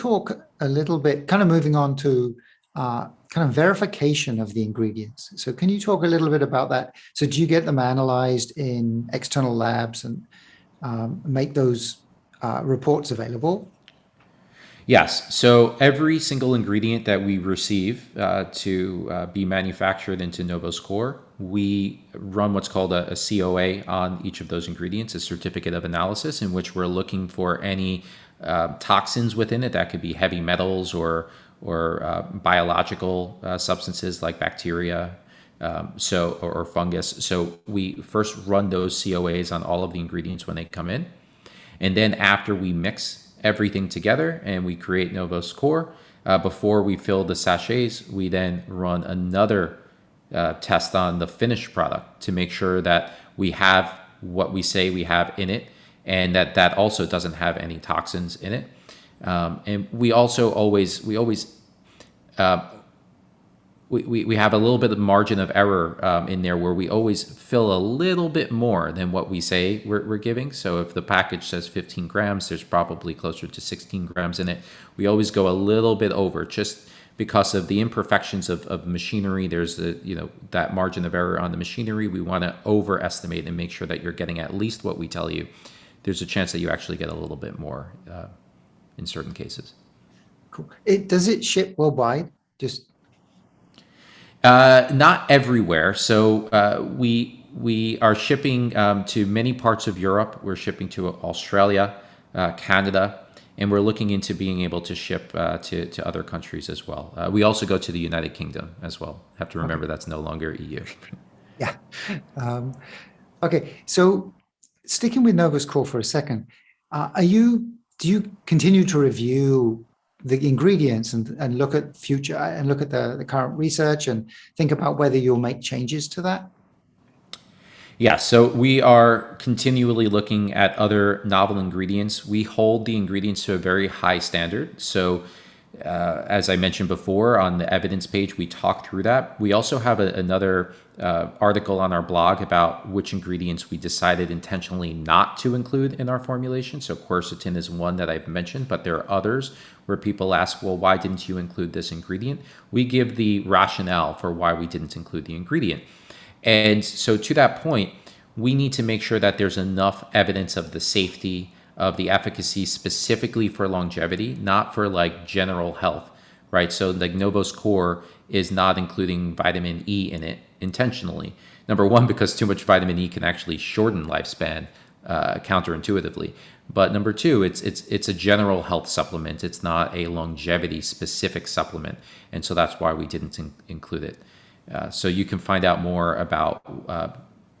talk a little bit, kind of moving on to kind of verification of the ingredients? So can you talk a little bit about that? So do you get them analyzed in external labs and make those reports available? Yes. So every single ingredient that we receive to be manufactured into NOVOS Core, we run what's called a COA on each of those ingredients, a certificate of analysis, in which we're looking for any toxins within it. That could be heavy metals or biological substances like bacteria, or fungus. So we first run those COAs on all of the ingredients when they come in, and then after we mix everything together and we create NOVOS Core, before we fill the sachets, we then run another test on the finished product to make sure that we have what we say we have in it, and that also doesn't have any toxins in it. And we also we have a little bit of margin of error in there, where we always fill a little bit more than what we say we're giving. So if the package says 15 grams, there's probably closer to 16 grams in it. We always go a little bit over, just because of the imperfections of machinery. There's that margin of error on the machinery. We want to overestimate and make sure that you're getting at least what we tell you. There's a chance that you actually get a little bit more in certain cases. Cool. Does it ship worldwide? Just not everywhere. So we are shipping to many parts of Europe. We're shipping to Australia, Canada, and we're looking into being able to ship to other countries as well. We also go to the United Kingdom as well. Have to remember that's no longer EU. Yeah. Okay. So sticking with NOVOS Core for a second, do you continue to review the ingredients and look at future and look at the current research and think about whether you'll make changes to that? Yeah, so we are continually looking at other novel ingredients. We hold the ingredients to a very high standard. So as I mentioned before, on the evidence page, we talk through that. We also have another article on our blog about which ingredients we decided intentionally not to include in our formulation. So quercetin is one that I've mentioned, but there are others where people ask, well, why didn't you include this ingredient? We give the rationale for why we didn't include the ingredient. And so to that point, we need to make sure that there's enough evidence of the safety, of the efficacy specifically for longevity, not for like general health, right? So like NOVOS Core is not including vitamin E in it intentionally. Number one, because too much vitamin E can actually shorten lifespan counterintuitively. But number two, it's a general health supplement. It's not a longevity specific supplement. And so that's why we didn't include it. So you can find out more about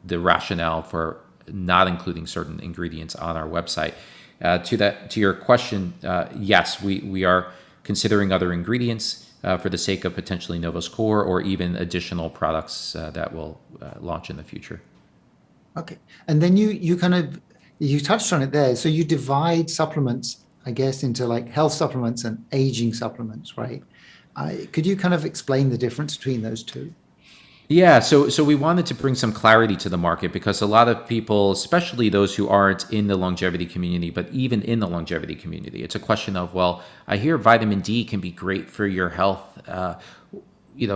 the rationale for not including certain ingredients on our website. To your question, yes, we are considering other ingredients for the sake of potentially NOVOS Core or even additional products that will launch in the future. Okay, and then you touched on it there. So you divide supplements, I guess, into like health supplements and aging supplements, right? Could you kind of explain the difference between those two? Yeah, so we wanted to bring some clarity to the market, because a lot of people, especially those who aren't in the longevity community, but even in the longevity community, it's a question of, well, I hear vitamin D can be great for your health.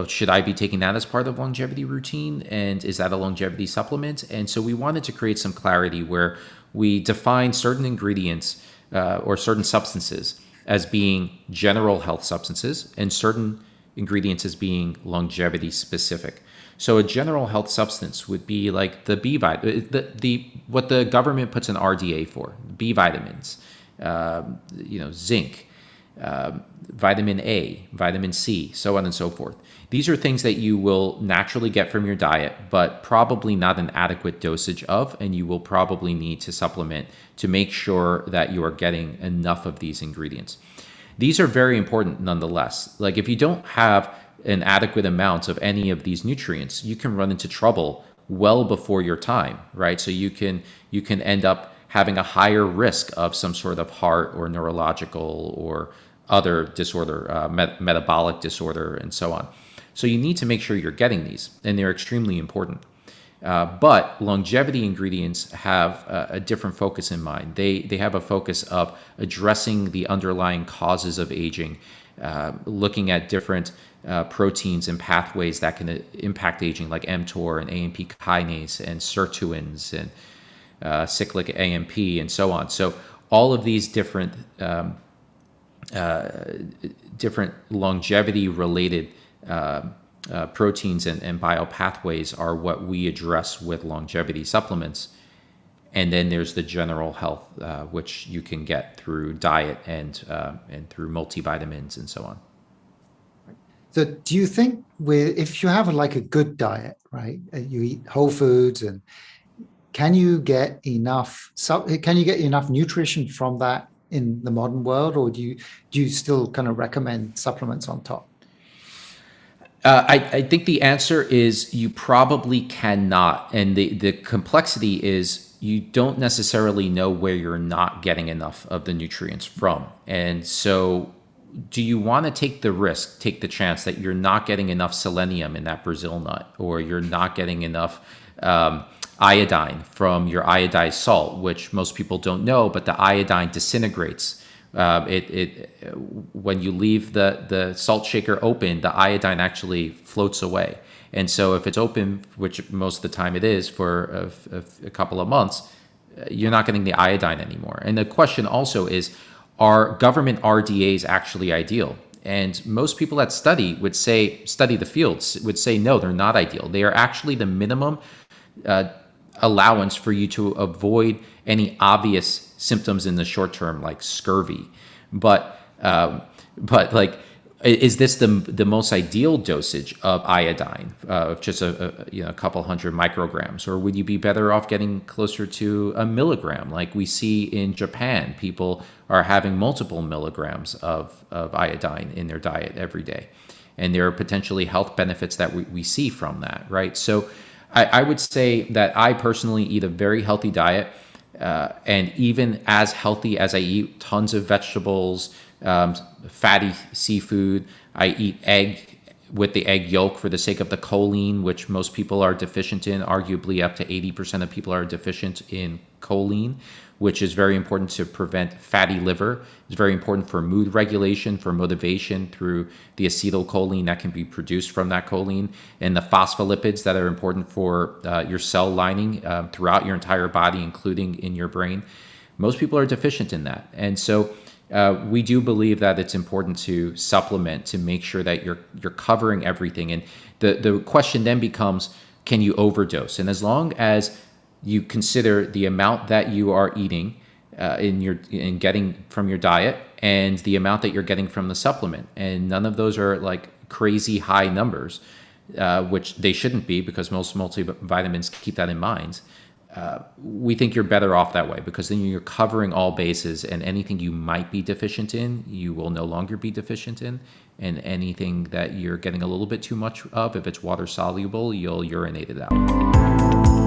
Should I be taking that as part of longevity routine? And is that a longevity supplement? And so we wanted to create some clarity where we define certain ingredients or certain substances as being general health substances and certain ingredients as being longevity specific. So a general health substance would be like the B vitamin, what the government puts an RDA for, B vitamins, zinc, vitamin A, vitamin C, so on and so forth. These are things that you will naturally get from your diet, but probably not an adequate dosage of, and you will probably need to supplement to make sure that you are getting enough of these ingredients. These are very important nonetheless. Like if you don't have an adequate amount of any of these nutrients, you can run into trouble well before your time, right? So you can end up having a higher risk of some sort of heart or neurological or other disorder, metabolic disorder, and so on. So you need to make sure you're getting these, and they're extremely important. But longevity ingredients have a different focus in mind. They have a focus of addressing the underlying causes of aging, looking at different proteins and pathways that can impact aging, like mTOR and AMP kinase and sirtuins and cyclic AMP and so on. So all of these different longevity related proteins and biopathways are what we address with longevity supplements. And then there's the general health, which you can get through diet and through multivitamins and so on. So do you think if you have like a good diet, right, you eat whole foods, and can you get enough nutrition from that in the modern world, or do you still kind of recommend supplements on top? I think the answer is you probably cannot. And the complexity is you don't necessarily know where you're not getting enough of the nutrients from. And so do you want to take the risk, take the chance that you're not getting enough selenium in that Brazil nut, or you're not getting enough iodine from your iodized salt, which most people don't know, but the iodine disintegrates. When you leave the salt shaker open, the iodine actually floats away. And so if it's open, which most of the time it is for a couple of months, you're not getting the iodine anymore. And the question also is, are government RDAs actually ideal? And most people that study the fields would say, no, they're not ideal. They are actually the minimum allowance for you to avoid any obvious symptoms in the short term, like scurvy. But like, is this the most ideal dosage of iodine, of just a couple hundred micrograms, or would you be better off getting closer to a milligram, like we see in Japan? People are having multiple milligrams of iodine in their diet every day, and there are potentially health benefits that we see from that, right? So I would say that I personally eat a very healthy diet, and even as healthy as I eat tons of vegetables, fatty seafood, I eat egg with the egg yolk for the sake of the choline, which most people are deficient in. Arguably up to 80% of people are deficient in choline, which is very important to prevent fatty liver. It's very important for mood regulation, for motivation through the acetylcholine that can be produced from that choline, and the phospholipids that are important for your cell lining throughout your entire body, including in your brain. Most people are deficient in that. And so we do believe that it's important to supplement to make sure that you're covering everything. And the question then becomes, can you overdose? And as long as you consider the amount that you are eating in getting from your diet and the amount that you're getting from the supplement, and none of those are like crazy high numbers, which they shouldn't be, because most multivitamins keep that in mind. We think you're better off that way, because then you're covering all bases, and anything you might be deficient in, you will no longer be deficient in. And anything that you're getting a little bit too much of, if it's water soluble, you'll urinate it out.